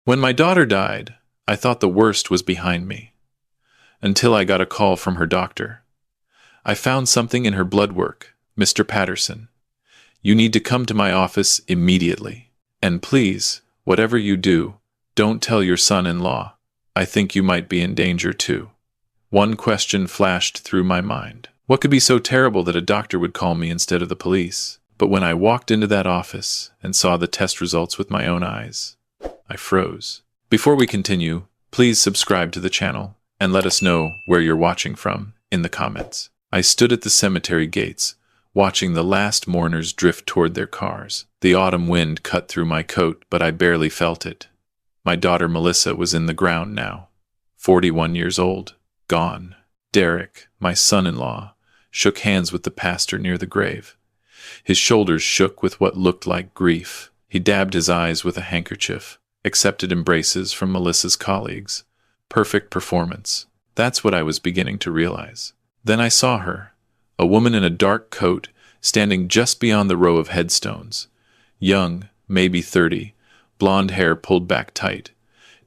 When my daughter died, I thought the worst was behind me, until I got a call from her doctor. I found something in her blood work, Mr. Patterson. You need to come to my office immediately. And please, whatever you do, don't tell your son-in-law. I think you might be in danger too. One question flashed through my mind. What could be so terrible that a doctor would call me instead of the police? But when I walked into that office and saw the test results with my own eyes, I froze. Before we continue, please subscribe to the channel and let us know where you're watching from in the comments. I stood at the cemetery gates, watching the last mourners drift toward their cars. The autumn wind cut through my coat, but I barely felt it. My daughter Melissa was in the ground now, 41 years old, gone. Derek, my son-in-law, shook hands with the pastor near the grave. His shoulders shook with what looked like grief. He dabbed his eyes with a handkerchief, accepted embraces from Melissa's colleagues. Perfect performance. That's what I was beginning to realize. Then I saw her, a woman in a dark coat, standing just beyond the row of headstones. Young, maybe 30, blonde hair pulled back tight.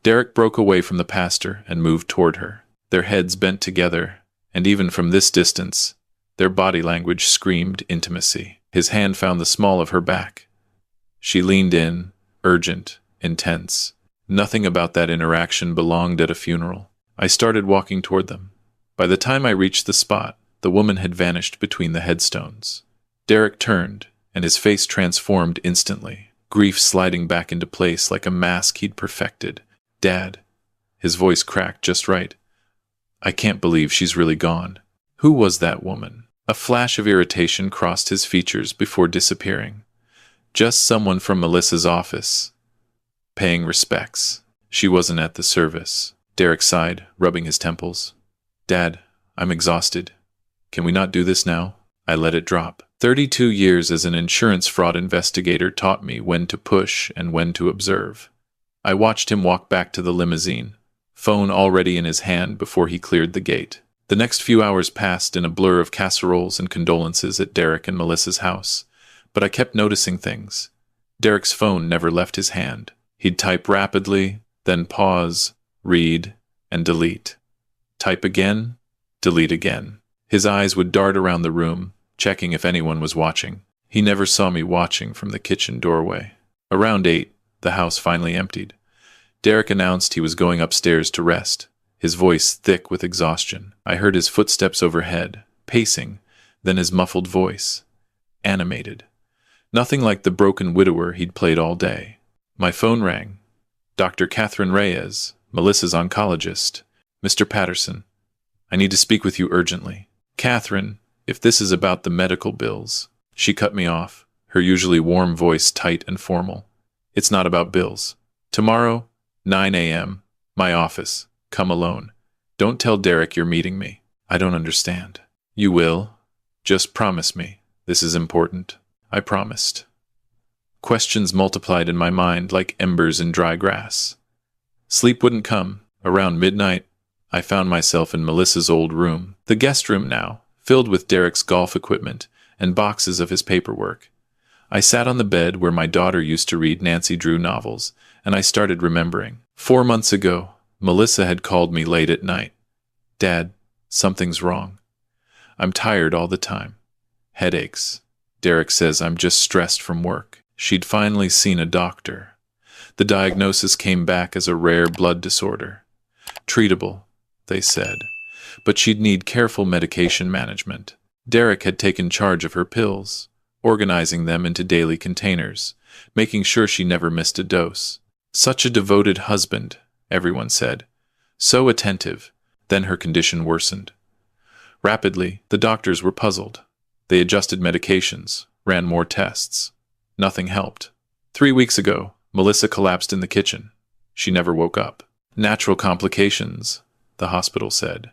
Derek broke away from the pastor and moved toward her. Their heads bent together, and even from this distance, their body language screamed intimacy. His hand found the small of her back. She leaned in, urgent, intense. Nothing about that interaction belonged at a funeral. I started walking toward them. By the time I reached the spot, the woman had vanished between the headstones. Derek turned, and his face transformed instantly, grief sliding back into place like a mask he'd perfected. Dad. His voice cracked just right. I can't believe she's really gone. Who was that woman? A flash of irritation crossed his features before disappearing. Just someone from Melissa's office, paying respects. She wasn't at the service. Derek sighed, rubbing his temples. Dad, I'm exhausted. Can we not do this now? I let it drop. 32 years as an insurance fraud investigator taught me when to push and when to observe. I watched him walk back to the limousine, phone already in his hand before he cleared the gate. The next few hours passed in a blur of casseroles and condolences at Derek and Melissa's house, but I kept noticing things. Derek's phone never left his hand. He'd type rapidly, then pause, read, and delete. Type again, delete again. His eyes would dart around the room, checking if anyone was watching. He never saw me watching from the kitchen doorway. Around 8, the house finally emptied. Derek announced he was going upstairs to rest, his voice thick with exhaustion. I heard his footsteps overhead, pacing, then his muffled voice, animated. Nothing like the broken widower he'd played all day. My phone rang. Dr. Catherine Reyes, Melissa's oncologist. Mr. Patterson, I need to speak with you urgently. Catherine, if this is about the medical bills. She cut me off, her usually warm voice tight and formal. It's not about bills. Tomorrow, 9 a.m., my office. Come alone. Don't tell Derek you're meeting me. I don't understand. You will. Just promise me. This is important. I promised. Questions multiplied in my mind like embers in dry grass. Sleep wouldn't come. Around midnight, I found myself in Melissa's old room, the guest room now, filled with Derek's golf equipment and boxes of his paperwork. I sat on the bed where my daughter used to read Nancy Drew novels, and I started remembering. 4 months ago, Melissa had called me late at night. Dad, something's wrong. I'm tired all the time. Headaches. Derek says I'm just stressed from work. She'd finally seen a doctor. The diagnosis came back as a rare blood disorder. Treatable, they said, but she'd need careful medication management. Derek had taken charge of her pills, organizing them into daily containers, making sure she never missed a dose. Such a devoted husband, everyone said. So attentive. Then her condition worsened. Rapidly, the doctors were puzzled. They adjusted medications, ran more tests. Nothing helped. 3 weeks ago, Melissa collapsed in the kitchen. She never woke up. Natural complications, the hospital said.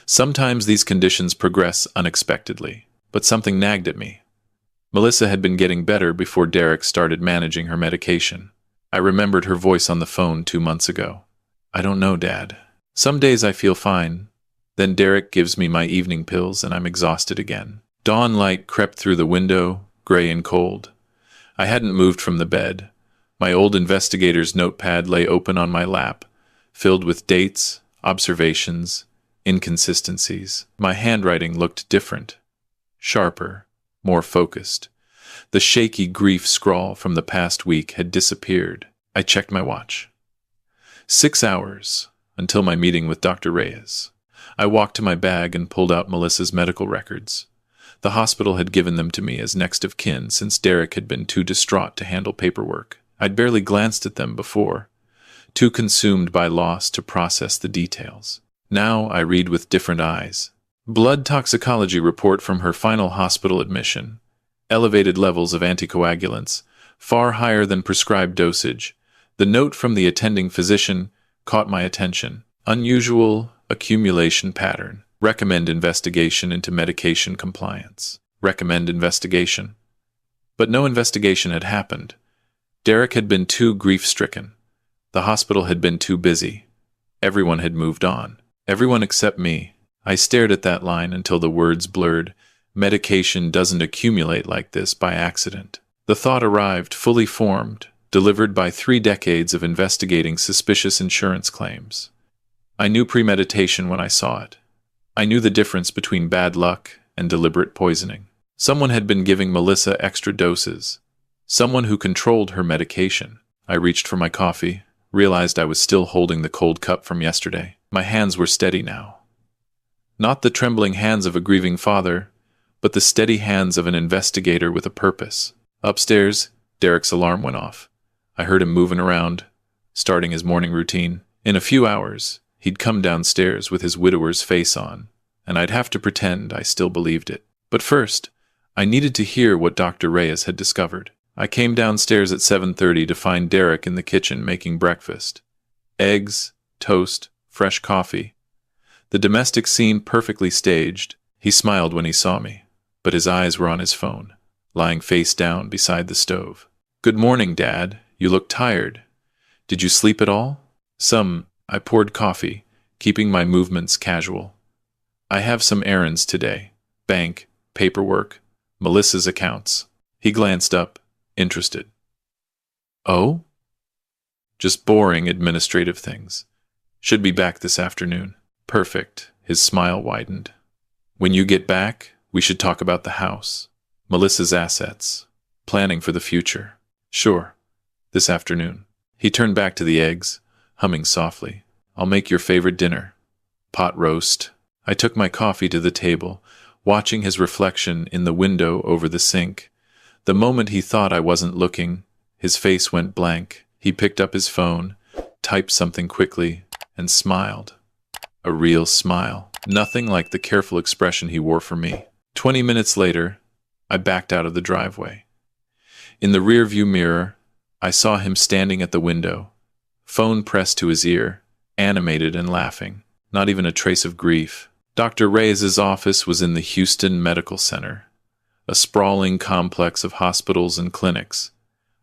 Sometimes these conditions progress unexpectedly, but something nagged at me. Melissa had been getting better before Derek started managing her medication. I remembered her voice on the phone 2 months ago. I don't know, Dad. Some days I feel fine. Then Derek gives me my evening pills and I'm exhausted again. Dawn light crept through the window, gray and cold. I hadn't moved from the bed. My old investigator's notepad lay open on my lap, filled with dates, observations, inconsistencies. My handwriting looked different, sharper, more focused. The shaky grief scrawl from the past week had disappeared. I checked my watch. 6 hours, until my meeting with Dr. Reyes. I walked to my bag and pulled out Melissa's medical records. The hospital had given them to me as next of kin since Derek had been too distraught to handle paperwork. I'd barely glanced at them before, too consumed by loss to process the details. Now I read with different eyes. Blood toxicology report from her final hospital admission. Elevated levels of anticoagulants, far higher than prescribed dosage. The note from the attending physician caught my attention. Unusual accumulation pattern. Recommend investigation into medication compliance. Recommend investigation. But no investigation had happened. Derek had been too grief-stricken. The hospital had been too busy. Everyone had moved on. Everyone except me. I stared at that line until the words blurred. Medication doesn't accumulate like this by accident. The thought arrived, fully formed, delivered by 3 decades of investigating suspicious insurance claims. I knew premeditation when I saw it. I knew the difference between bad luck and deliberate poisoning. Someone had been giving Melissa extra doses. Someone who controlled her medication. I reached for my coffee, realized I was still holding the cold cup from yesterday. My hands were steady now. Not the trembling hands of a grieving father, but the steady hands of an investigator with a purpose. Upstairs, Derek's alarm went off. I heard him moving around, starting his morning routine. In a few hours, he'd come downstairs with his widower's face on, and I'd have to pretend I still believed it. But first, I needed to hear what Dr. Reyes had discovered. I came downstairs at 7:30 to find Derek in the kitchen making breakfast. Eggs, toast, fresh coffee. The domestic scene perfectly staged. He smiled when he saw me, but his eyes were on his phone, lying face down beside the stove. "Good morning, Dad. You look tired. Did you sleep at all?" I poured coffee, keeping my movements casual. "I have some errands today. Bank, paperwork, Melissa's accounts." He glanced up, interested. "Oh?" "Just boring administrative things. Should be back this afternoon." "Perfect." His smile widened. "When you get back, we should talk about the house, Melissa's assets, planning for the future." "Sure. This afternoon." He turned back to the eggs, humming softly. "I'll make your favorite dinner. Pot roast." I took my coffee to the table, watching his reflection in the window over the sink. The moment he thought I wasn't looking, his face went blank. He picked up his phone, typed something quickly, and smiled. A real smile. Nothing like the careful expression he wore for me. 20 minutes later, I backed out of the driveway. In the rearview mirror, I saw him standing at the window, phone pressed to his ear, animated and laughing. Not even a trace of grief. Dr. Reyes' office was in the Houston Medical Center, a sprawling complex of hospitals and clinics.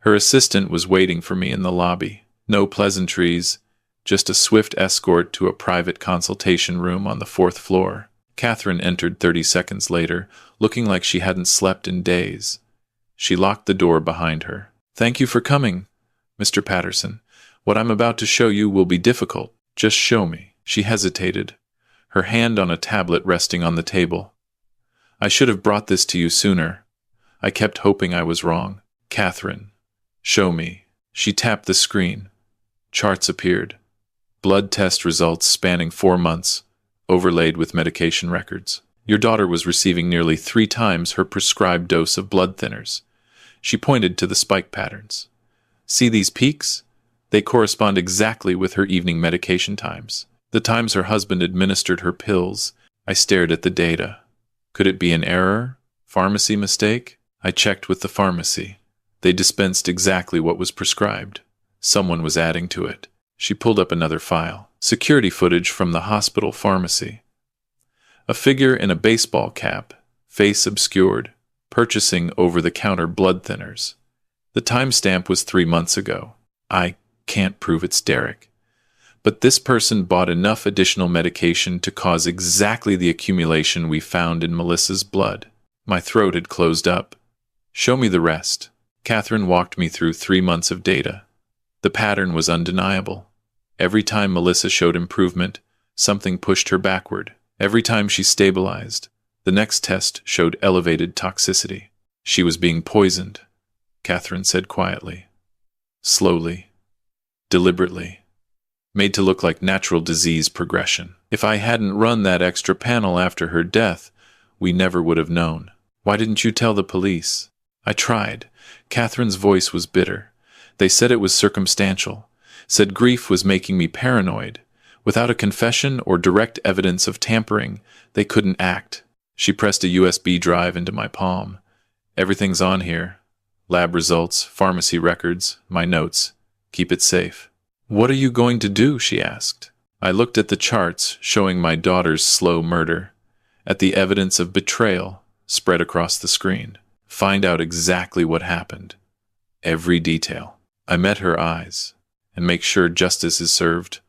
Her assistant was waiting for me in the lobby. No pleasantries, just a swift escort to a private consultation room on the 4th floor. Catherine entered 30 seconds later, looking like she hadn't slept in days. She locked the door behind her. "Thank you for coming, Mr. Patterson. What I'm about to show you will be difficult. Just show me." She hesitated, her hand on a tablet resting on the table. "I should have brought this to you sooner. I kept hoping I was wrong." "Catherine, show me." She tapped the screen. Charts appeared. Blood test results spanning 4 months, overlaid with medication records. "Your daughter was receiving nearly 3 times her prescribed dose of blood thinners." She pointed to the spike patterns. "See these peaks? They correspond exactly with her evening medication times. The times her husband administered her pills." I stared at the data. Could it be an error? Pharmacy mistake? I checked with the pharmacy. They dispensed exactly what was prescribed. Someone was adding to it. She pulled up another file. Security footage from the hospital pharmacy. A figure in a baseball cap, face obscured, purchasing over-the-counter blood thinners. The timestamp was 3 months ago. I can't prove it's Derek. But this person bought enough additional medication to cause exactly the accumulation we found in Melissa's blood. My throat had closed up. "Show me the rest." Catherine walked me through 3 months of data. The pattern was undeniable. Every time Melissa showed improvement, something pushed her backward. Every time she stabilized, the next test showed elevated toxicity. She was being poisoned, Catherine said quietly. Slowly, deliberately, made to look like natural disease progression. If I hadn't run that extra panel after her death, we never would have known. Why didn't you tell the police? I tried. Catherine's voice was bitter. They said it was circumstantial, said grief was making me paranoid. Without a confession or direct evidence of tampering, they couldn't act. She pressed a USB drive into my palm. Everything's on here. Lab results, pharmacy records, my notes. Keep it safe. What are you going to do? She asked. I looked at the charts showing my daughter's slow murder, at the evidence of betrayal spread across the screen. Find out exactly what happened. Every detail. I met her eyes, and make sure justice is served,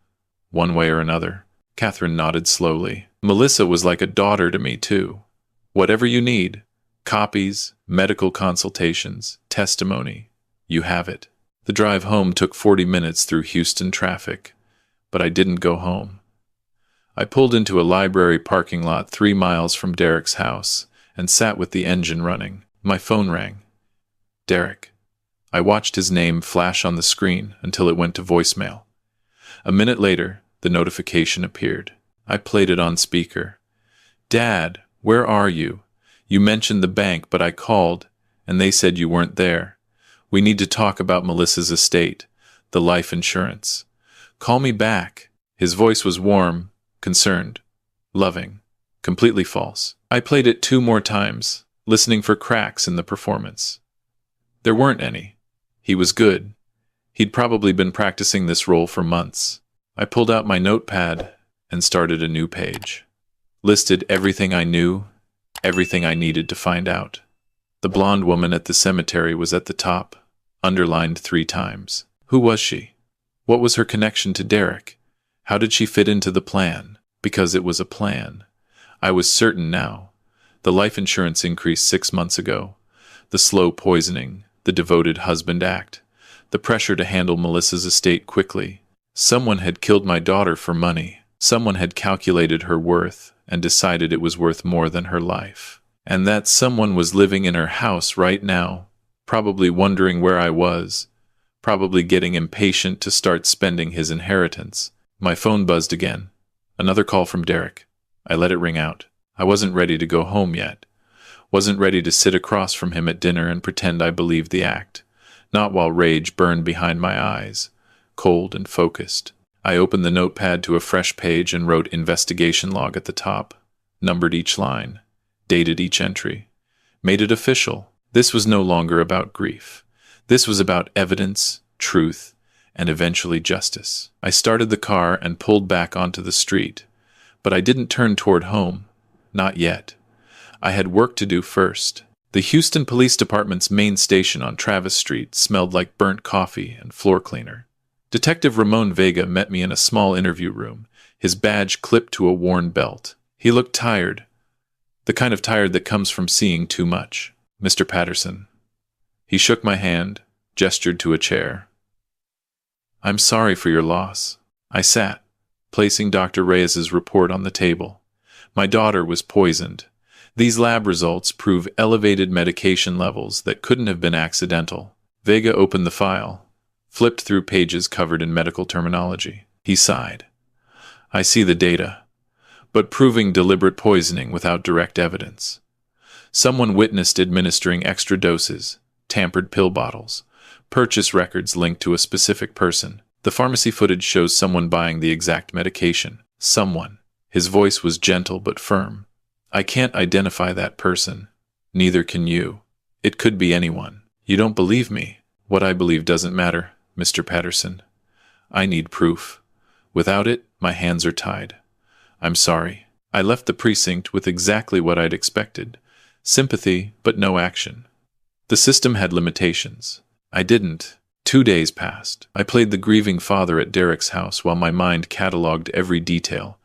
one way or another. Catherine nodded slowly. Melissa was like a daughter to me, too. Whatever you need, copies, medical consultations, testimony, you have it. The drive home took 40 minutes through Houston traffic, but I didn't go home. I pulled into a library parking lot 3 miles from Derek's house and sat with the engine running. My phone rang. Derek. I watched his name flash on the screen until it went to voicemail. A minute later, the notification appeared. I played it on speaker. Dad, where are you? You mentioned the bank, but I called, and they said you weren't there. We need to talk about Melissa's estate, the life insurance. Call me back. His voice was warm, concerned, loving, completely false. I played it 2 more times, listening for cracks in the performance. There weren't any. He was good. He'd probably been practicing this role for months. I pulled out my notepad and started a new page. Listed everything I knew, everything I needed to find out. The blonde woman at the cemetery was at the top, underlined 3 times. Who was she? What was her connection to Derek? How did she fit into the plan? Because it was a plan. I was certain now. The life insurance increased 6 months ago. The slow poisoning, the devoted husband act, the pressure to handle Melissa's estate quickly. Someone had killed my daughter for money. Someone had calculated her worth and decided it was worth more than her life. And that someone was living in her house right now, probably wondering where I was, probably getting impatient to start spending his inheritance. My phone buzzed again. Another call from Derek. I let it ring out. I wasn't ready to go home yet. Wasn't ready to sit across from him at dinner and pretend I believed the act. Not while rage burned behind my eyes, cold and focused. I opened the notepad to a fresh page and wrote investigation log at the top, numbered each line, dated each entry, made it official. This was no longer about grief. This was about evidence, truth, and eventually justice. I started the car and pulled back onto the street, but I didn't turn toward home. Not yet. I had work to do first. The Houston Police Department's main station on Travis Street smelled like burnt coffee and floor cleaner. Detective Ramon Vega met me in a small interview room, his badge clipped to a worn belt. He looked tired, the kind of tired that comes from seeing too much. Mr. Patterson. He shook my hand, gestured to a chair. I'm sorry for your loss. I sat, placing Dr. Reyes's report on the table. My daughter was poisoned. These lab results prove elevated medication levels that couldn't have been accidental. Vega opened the file, flipped through pages covered in medical terminology. He sighed. I see the data, but proving deliberate poisoning without direct evidence. Someone witnessed administering extra doses, tampered pill bottles, purchase records linked to a specific person. The pharmacy footage shows someone buying the exact medication. Someone. His voice was gentle but firm. I can't identify that person. Neither can you. It could be anyone. You don't believe me. What I believe doesn't matter, Mr. Patterson. I need proof. Without it, my hands are tied. I'm sorry. I left the precinct with exactly what I'd expected. Sympathy, but no action. The system had limitations. I didn't. 2 days passed. I played the grieving father at Derek's house while my mind cataloged every detail,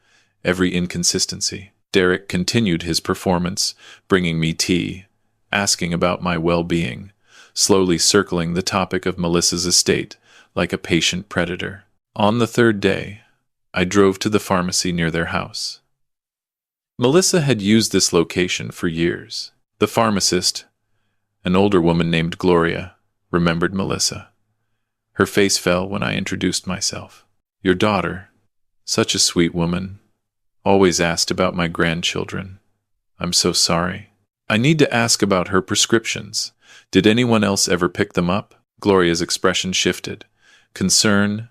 every inconsistency. Derek continued his performance, bringing me tea, asking about my well-being, slowly circling the topic of Melissa's estate, like a patient predator. On the third day, I drove to the pharmacy near their house. Melissa had used this location for years. The pharmacist, an older woman named Gloria, remembered Melissa. Her face fell when I introduced myself. Your daughter, such a sweet woman, always asked about my grandchildren. I'm so sorry. I need to ask about her prescriptions. Did anyone else ever pick them up? Gloria's expression shifted. Concern,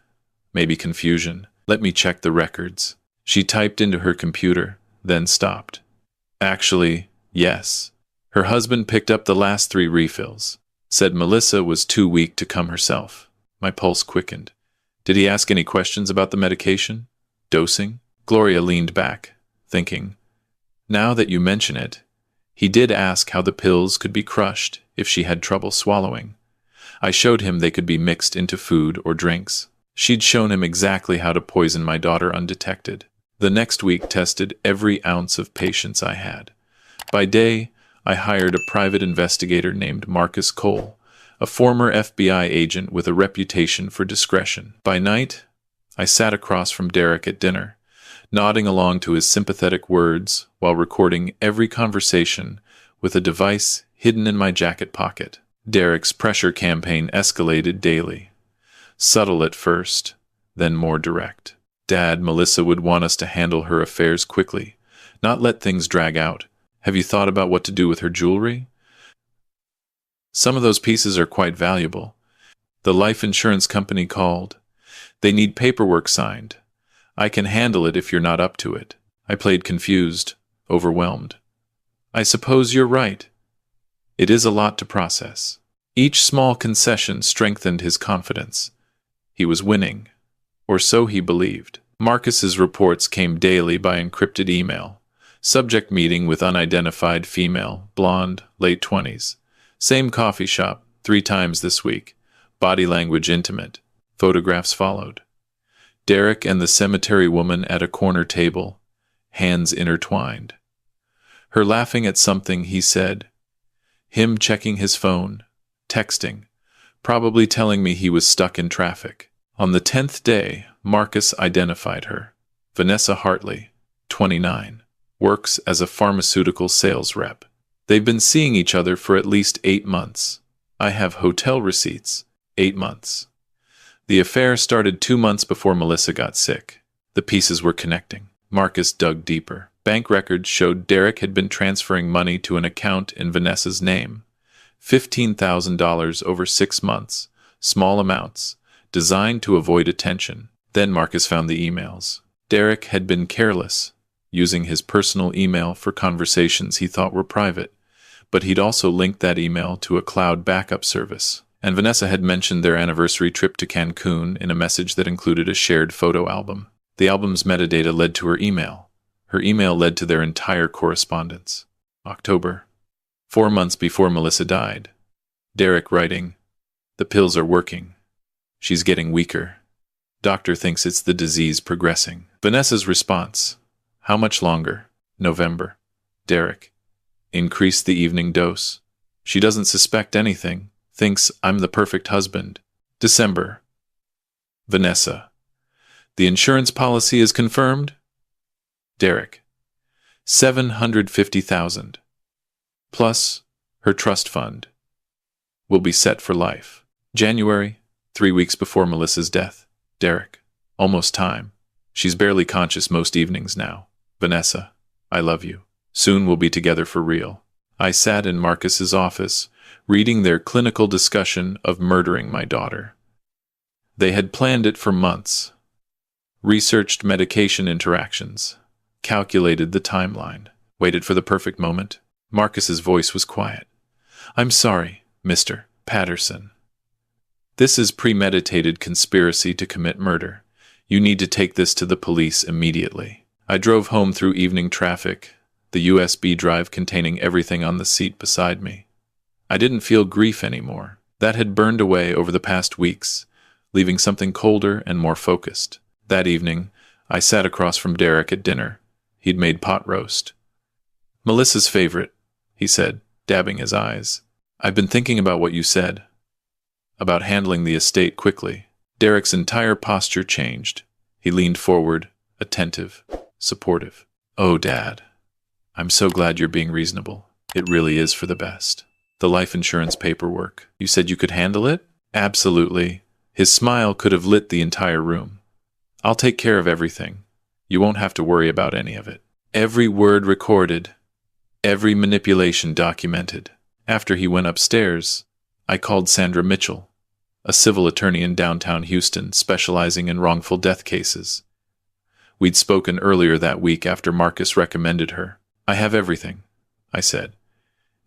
maybe confusion. Let me check the records. She typed into her computer, then stopped. Actually, yes. Her husband picked up the last 3 refills. Said Melissa was too weak to come herself. My pulse quickened. Did he ask any questions about the medication? Dosing? Gloria leaned back, thinking. Now that you mention it, he did ask how the pills could be crushed if she had trouble swallowing. I showed him they could be mixed into food or drinks. She'd shown him exactly how to poison my daughter undetected. The next week tested every ounce of patience I had. By day, I hired a private investigator named Marcus Cole, a former FBI agent with a reputation for discretion. By night, I sat across from Derek at dinner, nodding along to his sympathetic words while recording every conversation with a device hidden in my jacket pocket. Derek's pressure campaign escalated daily. Subtle at first, then more direct. Dad, Melissa would want us to handle her affairs quickly, not let things drag out. Have you thought about what to do with her jewelry? Some of those pieces are quite valuable. The life insurance company called. They need paperwork signed. I can handle it if you're not up to it. I played confused, overwhelmed. I suppose you're right. It is a lot to process. Each small concession strengthened his confidence. He was winning, or so he believed. Marcus's reports came daily by encrypted email. Subject meeting with unidentified female, blonde, late 20s. Same coffee shop, 3 times this week. Body language intimate. Photographs followed. Derek and the cemetery woman at a corner table, hands intertwined. Her laughing at something he said. Him checking his phone, texting, probably telling me he was stuck in traffic. On the 10th day, Marcus identified her. Vanessa Hartley, 29, works as a pharmaceutical sales rep. They've been seeing each other for at least 8 months. I have hotel receipts. 8 months. The affair started 2 months before Melissa got sick. The pieces were connecting. Marcus dug deeper. Bank records showed Derek had been transferring money to an account in Vanessa's name. $15,000 over 6 months. Small amounts, designed to avoid attention. Then Marcus found the emails. Derek had been careless, using his personal email for conversations he thought were private, but he'd also linked that email to a cloud backup service. And Vanessa had mentioned their anniversary trip to Cancun in a message that included a shared photo album. The album's metadata led to her email. Her email led to their entire correspondence. October. 4 months before Melissa died. Derek writing, "The pills are working. She's getting weaker. Doctor thinks it's the disease progressing." Vanessa's response, "How much longer?" November. Derek, "Increase the evening dose. She doesn't suspect anything. Thinks I'm the perfect husband." December. Vanessa, "The insurance policy is confirmed?" Derek, $750,000. Plus, her trust fund will be set for life. January, 3 weeks before Melissa's death. Derek, "Almost time. She's barely conscious most evenings now. Vanessa, I love you. Soon we'll be together for real." I sat in Marcus's office, reading their clinical discussion of murdering my daughter. They had planned it for months, researched medication interactions, calculated the timeline, waited for the perfect moment. Marcus's voice was quiet. "I'm sorry, Mr. Patterson. This is premeditated conspiracy to commit murder. You need to take this to the police immediately." I drove home through evening traffic, the USB drive containing everything on the seat beside me. I didn't feel grief anymore. That had burned away over the past weeks, leaving something colder and more focused. That evening, I sat across from Derek at dinner. He'd made pot roast. "Melissa's favorite," he said, dabbing his eyes. "I've been thinking about what you said, about handling the estate quickly." Derek's entire posture changed. He leaned forward, attentive, supportive. "Oh, Dad, I'm so glad you're being reasonable. It really is for the best. The life insurance paperwork. You said you could handle it?" "Absolutely." His smile could have lit the entire room. "I'll take care of everything. You won't have to worry about any of it." Every word recorded, every manipulation documented. After he went upstairs, I called Sandra Mitchell, a civil attorney in downtown Houston specializing in wrongful death cases. We'd spoken earlier that week after Marcus recommended her. "I have everything," I said.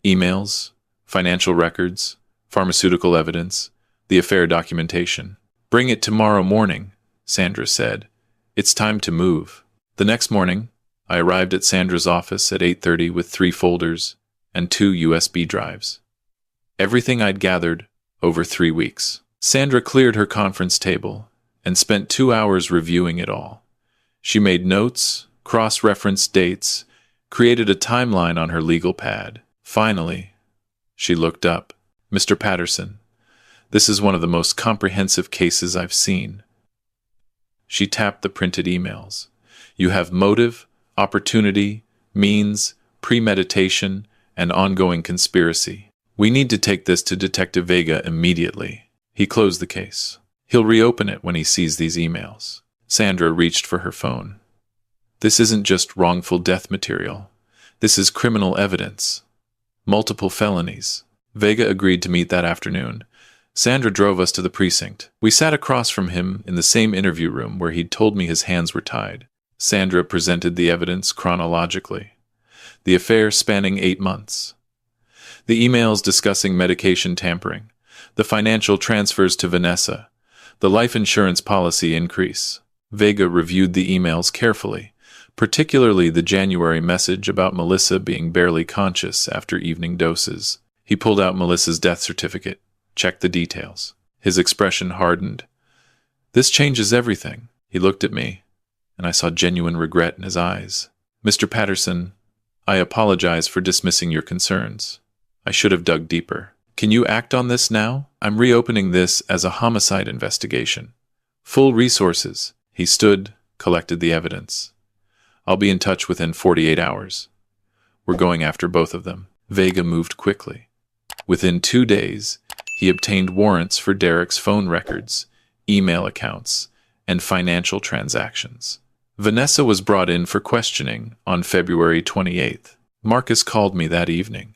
"Emails, financial records, pharmaceutical evidence, the affair documentation." "Bring it tomorrow morning," Sandra said. "It's time to move." The next morning, I arrived at Sandra's office at 8:30 with 3 folders and 2 USB drives. Everything I'd gathered over 3 weeks. Sandra cleared her conference table and spent 2 hours reviewing it all. She made notes, cross-referenced dates, created a timeline on her legal pad. Finally, she looked up. "Mr. Patterson, this is one of the most comprehensive cases I've seen." She tapped the printed emails. "You have motive, opportunity, means, premeditation, and ongoing conspiracy. We need to take this to Detective Vega immediately." He closed the case. He'll reopen it when he sees these emails. Sandra reached for her phone. "This isn't just wrongful death material. This is criminal evidence. Multiple felonies." Vega agreed to meet that afternoon. Sandra drove us to the precinct. We sat across from him in the same interview room where he'd told me his hands were tied. Sandra presented the evidence chronologically. The affair spanning 8 months. The emails discussing medication tampering. The financial transfers to Vanessa. The life insurance policy increase. Vega reviewed the emails carefully, particularly the January message about Melissa being barely conscious after evening doses. He pulled out Melissa's death certificate, checked the details. His expression hardened. "This changes everything." He looked at me, and I saw genuine regret in his eyes. "Mr. Patterson, I apologize for dismissing your concerns. I should have dug deeper. Can you act on this now? I'm reopening this as a homicide investigation. Full resources." He stood, collected the evidence. "I'll be in touch within 48 hours. We're going after both of them." Vega moved quickly. Within 2 days, he obtained warrants for Derek's phone records, email accounts, and financial transactions. Vanessa was brought in for questioning on February 28th. Marcus called me that evening.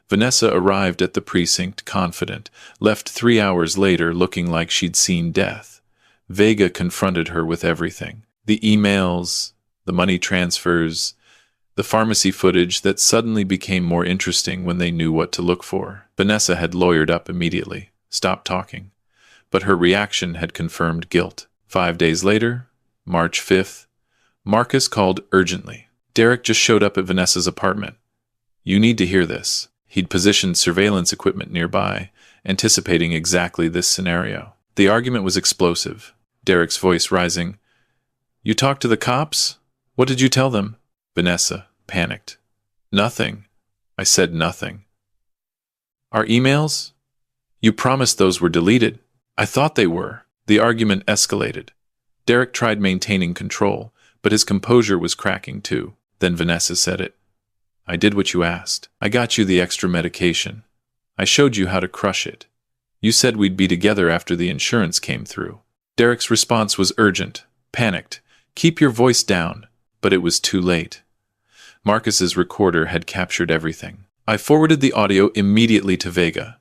Vanessa arrived at the precinct confident, left 3 hours later looking like she'd seen death. Vega confronted her with everything. The emails, the money transfers, the pharmacy footage that suddenly became more interesting when they knew what to look for. Vanessa had lawyered up immediately, stopped talking, but her reaction had confirmed guilt. 5 days later, March 5th, Marcus called urgently. "Derek just showed up at Vanessa's apartment. You need to hear this." He'd positioned surveillance equipment nearby, anticipating exactly this scenario. The argument was explosive, Derek's voice rising. "You talked to the cops? What did you tell them?" Vanessa panicked. "Nothing." I said nothing. "Our emails? You promised those were deleted." "I thought they were." The argument escalated. Derek tried maintaining control, but his composure was cracking too. Then Vanessa said it. "I did what you asked. I got you the extra medication. I showed you how to crush it. You said we'd be together after the insurance came through." Derek's response was urgent, panicked. "Keep your voice down." But it was too late. Marcus's recorder had captured everything. I forwarded the audio immediately to Vega.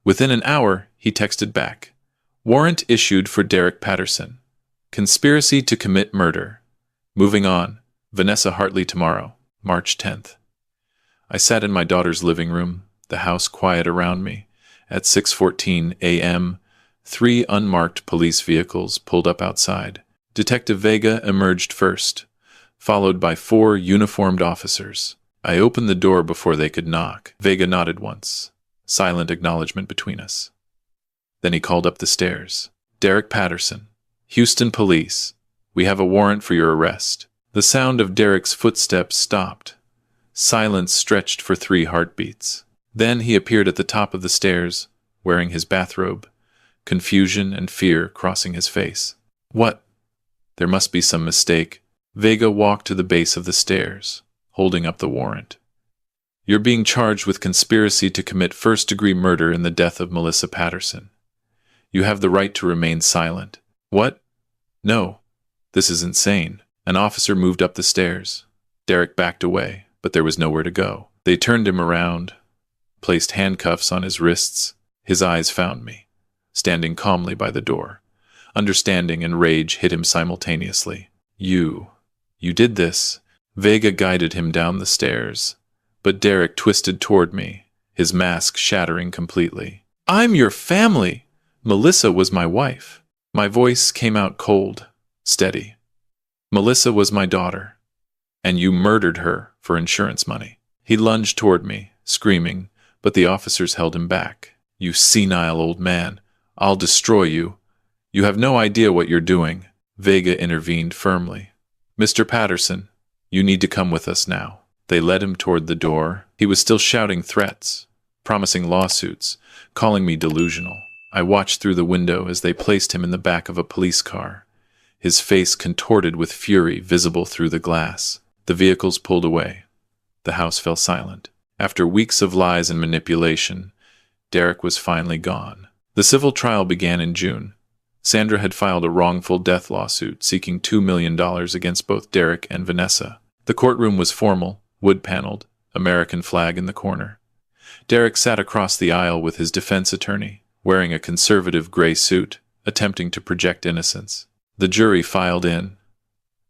Within an hour, he texted back. "Warrant issued for Derek Patterson. Conspiracy to commit murder. Moving on. Vanessa Hartley tomorrow, March 10th. I sat in my daughter's living room, the house quiet around me. At 6:14 a.m., 3 unmarked police vehicles pulled up outside. Detective Vega emerged first, followed by 4 uniformed officers. I opened the door before they could knock. Vega nodded once, silent acknowledgement between us. Then he called up the stairs. "Derek Patterson, Houston Police. We have a warrant for your arrest." The sound of Derek's footsteps stopped. Silence stretched for 3 heartbeats. Then he appeared at the top of the stairs, wearing his bathrobe, confusion and fear crossing his face. What? There must be some mistake. Vega walked to the base of the stairs, holding up the warrant. You're being charged with conspiracy to commit first-degree murder in the death of Melissa Patterson. You have the right to remain silent. What? No. This is insane. An officer moved up the stairs. Derek backed away, but there was nowhere to go. They turned him around, placed handcuffs on his wrists. His eyes found me, standing calmly by the door. Understanding and rage hit him simultaneously. You did this. Vega guided him down the stairs, but Derek twisted toward me, his mask shattering completely. I'm your family. Melissa was my wife. My voice came out cold, steady. Melissa was my daughter, and you murdered her for insurance money. He lunged toward me, screaming, but the officers held him back. You senile old man. I'll destroy you. You have no idea what you're doing. Vega intervened firmly. Mr. Patterson, you need to come with us now. They led him toward the door. He was still shouting threats, promising lawsuits, calling me delusional. I watched through the window as they placed him in the back of a police car, his face contorted with fury visible through the glass. The vehicles pulled away. The house fell silent. After weeks of lies and manipulation, Derek was finally gone. The civil trial began in June. Sandra had filed a wrongful death lawsuit seeking $2 million against both Derek and Vanessa. The courtroom was formal, wood-paneled, American flag in the corner. Derek sat across the aisle with his defense attorney, wearing a conservative gray suit, attempting to project innocence. The jury filed in.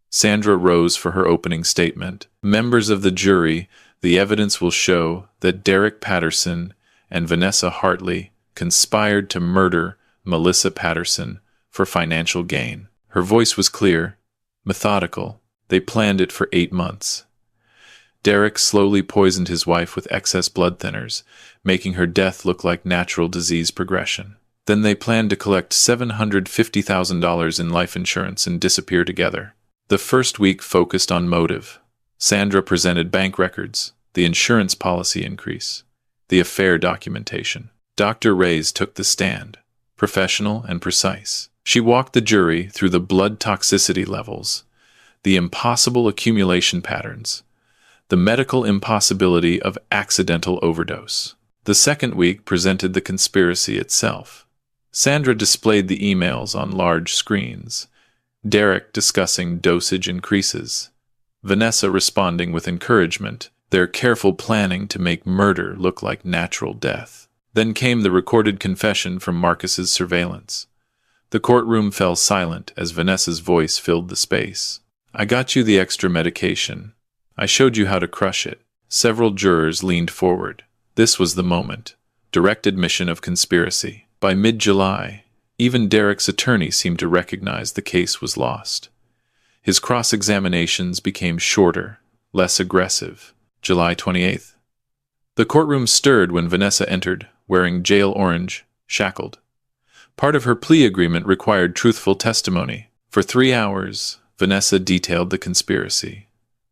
Sandra rose for her opening statement. Members of the jury, the evidence will show that Derek Patterson and Vanessa Hartley conspired to murder Melissa Patterson for financial gain. Her voice was clear, methodical. They planned it for 8 months. Derek slowly poisoned his wife with excess blood thinners, making her death look like natural disease progression. Then they planned to collect $750,000 in life insurance and disappear together. The first week focused on motive. Sandra presented bank records, the insurance policy increase, the affair documentation. Dr. Reyes took the stand, professional and precise. She walked the jury through the blood toxicity levels, the impossible accumulation patterns, the medical impossibility of accidental overdose. The second week presented the conspiracy itself. Sandra displayed the emails on large screens, Derek discussing dosage increases, Vanessa responding with encouragement, their careful planning to make murder look like natural death. Then came the recorded confession from Marcus's surveillance. The courtroom fell silent as Vanessa's voice filled the space. I got you the extra medication. I showed you how to crush it. Several jurors leaned forward. This was the moment. Direct admission of conspiracy. By mid-July, even Derek's attorney seemed to recognize the case was lost. His cross-examinations became shorter, less aggressive. July 28th. The courtroom stirred when Vanessa entered, wearing jail orange, shackled. Part of her plea agreement required truthful testimony. For 3 hours, Vanessa detailed the conspiracy.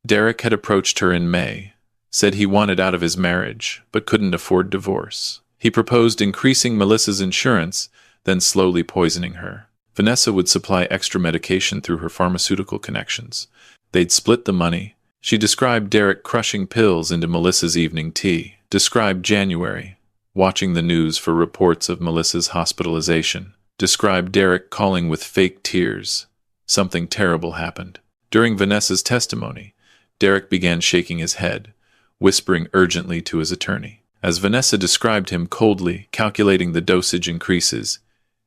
Derek had approached her in May, said he wanted out of his marriage, but couldn't afford divorce. He proposed increasing Melissa's insurance, then slowly poisoning her. Vanessa would supply extra medication through her pharmaceutical connections. They'd split the money. She described Derek crushing pills into Melissa's evening tea. Described January, watching the news for reports of Melissa's hospitalization. Described Derek calling with fake tears. Something terrible happened. During Vanessa's testimony, Derek began shaking his head, whispering urgently to his attorney. As Vanessa described him coldly, calculating the dosage increases,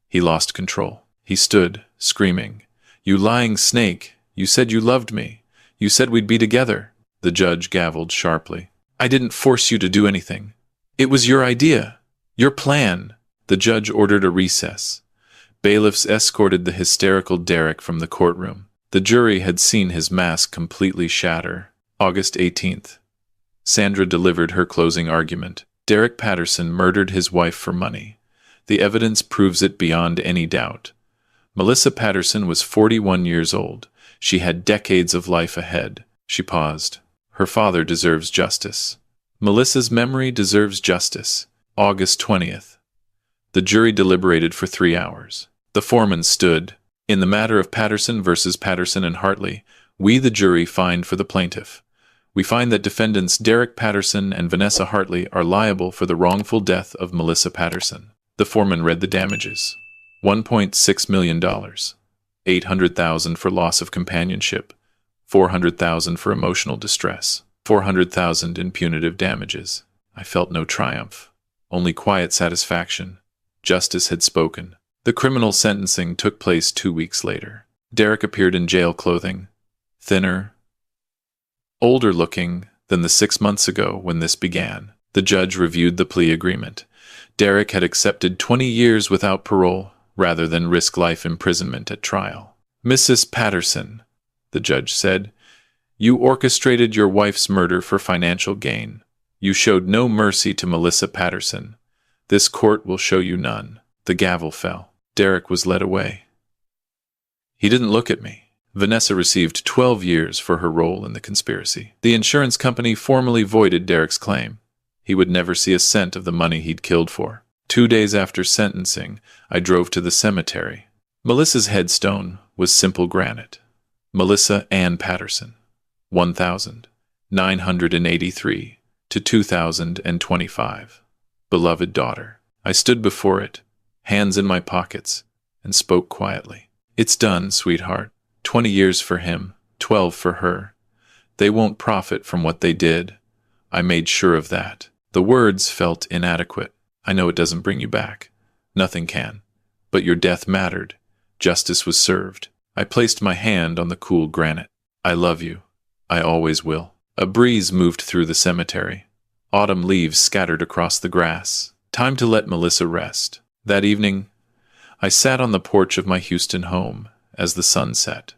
he lost control. He stood, screaming, "You lying snake! You said you loved me! You said we'd be together!" The judge gavelled sharply. "I didn't force you to do anything. It was your idea, your plan." The judge ordered a recess. Bailiffs escorted the hysterical Derek from the courtroom. The jury had seen his mask completely shatter. August 18th. Sandra delivered her closing argument. Derek Patterson murdered his wife for money. The evidence proves it beyond any doubt. Melissa Patterson was 41 years old. She had decades of life ahead. She paused. Her father deserves justice. Melissa's memory deserves justice. August 20th. The jury deliberated for 3 hours. The foreman stood. In the matter of Patterson versus Patterson and Hartley, we, the jury, find for the plaintiff. We find that defendants Derek Patterson and Vanessa Hartley are liable for the wrongful death of Melissa Patterson. The foreman read the damages. $1.6 million. $800,000 for loss of companionship. $400,000 for emotional distress. $400,000 in punitive damages. I felt no triumph, only quiet satisfaction. Justice had spoken. The criminal sentencing took place 2 weeks later. Derek appeared in jail clothing, thinner, older looking than the 6 months ago when this began. The judge reviewed the plea agreement. Derek had accepted 20 years without parole rather than risk life imprisonment at trial. Mrs. Patterson, the judge said, you orchestrated your wife's murder for financial gain. You showed no mercy to Melissa Patterson. This court will show you none. The gavel fell. Derek was led away. He didn't look at me. Vanessa received 12 years for her role in the conspiracy. The insurance company formally voided Derek's claim. He would never see a cent of the money he'd killed for. 2 days after sentencing, I drove to the cemetery. Melissa's headstone was simple granite. Melissa Ann Patterson, 1983 to 2025. Beloved daughter. I stood before it, hands in my pockets, and spoke quietly. It's done, sweetheart. 20 years for him, 12 for her. They won't profit from what they did. I made sure of that. The words felt inadequate. I know it doesn't bring you back. Nothing can. But your death mattered. Justice was served. I placed my hand on the cool granite. I love you. I always will. A breeze moved through the cemetery. Autumn leaves scattered across the grass. Time to let Melissa rest. That evening, I sat on the porch of my Houston home as the sun set.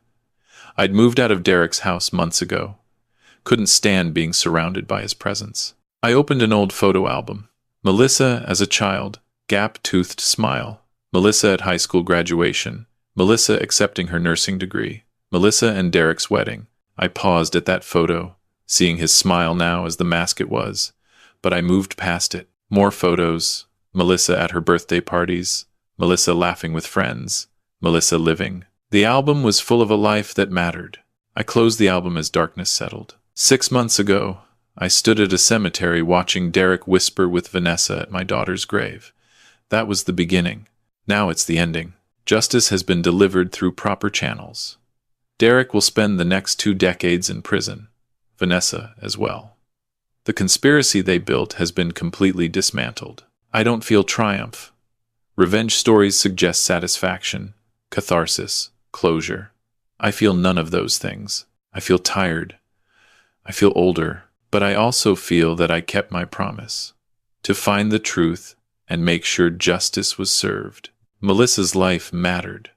I'd moved out of Derek's house months ago. Couldn't stand being surrounded by his presence. I opened an old photo album. Melissa as a child, gap-toothed smile. Melissa at high school graduation. Melissa accepting her nursing degree. Melissa and Derek's wedding. I paused at that photo, seeing his smile now as the mask it was. But I moved past it. More photos. Melissa at her birthday parties. Melissa laughing with friends. Melissa living. The album was full of a life that mattered. I closed the album as darkness settled. 6 months ago, I stood at a cemetery watching Derek whisper with Vanessa at my daughter's grave. That was the beginning. Now it's the ending. Justice has been delivered through proper channels. Derek will spend the next 2 decades in prison. Vanessa as well. The conspiracy they built has been completely dismantled. I don't feel triumph. Revenge stories suggest satisfaction, catharsis, closure. I feel none of those things. I feel tired. I feel older. But I also feel that I kept my promise to find the truth and make sure justice was served. Melissa's life mattered.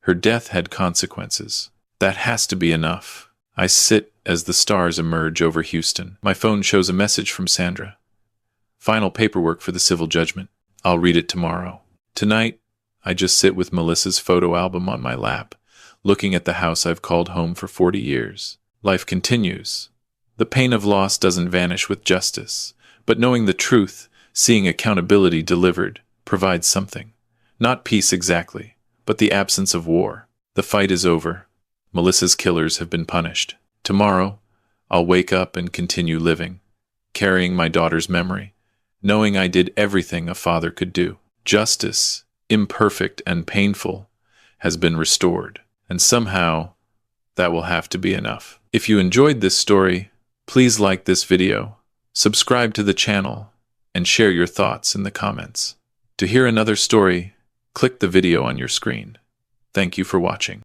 Her death had consequences. That has to be enough. I sit as the stars emerge over Houston. My phone shows a message from Sandra. Final paperwork for the civil judgment. I'll read it tomorrow. Tonight, I just sit with Melissa's photo album on my lap, looking at the house I've called home for 40 years. Life continues. The pain of loss doesn't vanish with justice, but knowing the truth, seeing accountability delivered, provides something. Not peace exactly, but the absence of war. The fight is over. Melissa's killers have been punished. Tomorrow, I'll wake up and continue living, carrying my daughter's memory, knowing I did everything a father could do. Justice, imperfect and painful, has been restored, and somehow, that will have to be enough. If you enjoyed this story, please like this video, subscribe to the channel, and share your thoughts in the comments. To hear another story, click the video on your screen. Thank you for watching.